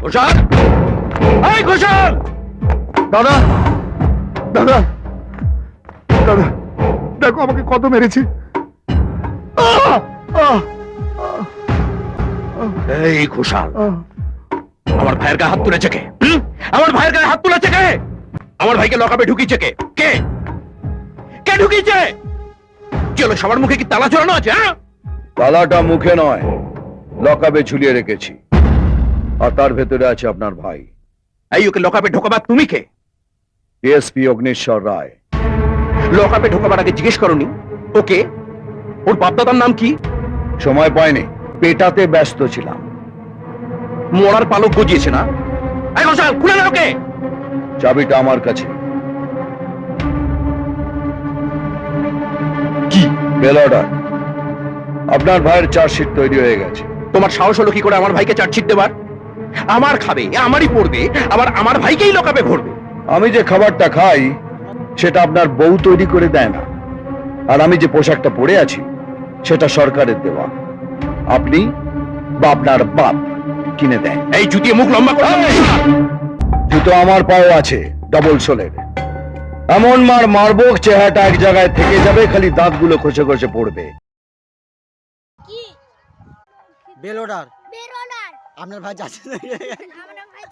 ঘোষাল, এই ঘোষাল! দাদা দাদা দাদা, দেখো আমাকে কত মেরেছে। আহ! আহ! এই ঘোষাল, আহ! আমার ভাইয়ের গায়ে হাত তুলেছে কে? আমার ভাইয়ের গায়ে হাত তুলেছে কে? আমার ভাইকে লকআপে ঢুকিয়েছে কে? কে কে ঢুকিয়েছে? কি হলো, সবার মুখে কি তালা ঝোলানো আছে? হ্যাঁ, তালাটা মুখে নয়, লকআপে ঝুলিয়ে রেখেছি, আর তার ভেতরে আছে আপনার ভাই এই ওকে লকআপে ঢোকাবার তুমি কে? ডিএসপি অগ্নিশ্বর রায়। লকআপে ঢোকাবার আগে জিজ্ঞেস করনি ওকে ওর বাপদাদার নাম কি? সময় পাইনি, পেটাতে ব্যস্ত ছিলাম। মরার পালক গজিয়েছে না? এই ঘোষাল, খুলে দাও ওকে। চাবিটা আমার কাছে। কি বেল অর্ডার। আপনার ভাইয়ের চার্জশিট তৈরি হয়ে গেছে। তোমার সাহস হলো কি করে আমার ভাইকে চার্জশিট দেবার? আমার খাবে, আমারই পড়বে, আবার আমার ভাইকেই লকআপে ভরবে। আমি যে খাবারটা খাই সেটা আপনার বউ তৈরি করে দেয় না, আর আমি যে পোশাকটা পরে আছি সেটা সরকারের দেওয়া। আপনি বা আপনার বাপ কিনে দেন। এই জুতিয়ে মুখ লম্বা করে জুতো আমার পাও আছে, ডবল সোলের। এমন মার মারবো চেহারাটা এক জায়গায় থেকে যাবে, খালি দাঁতগুলো খসে খসে পড়বে। কি বেল অর্ডার। বেরোনার আপনার ভাই যাচ্ছে আমরা ভাই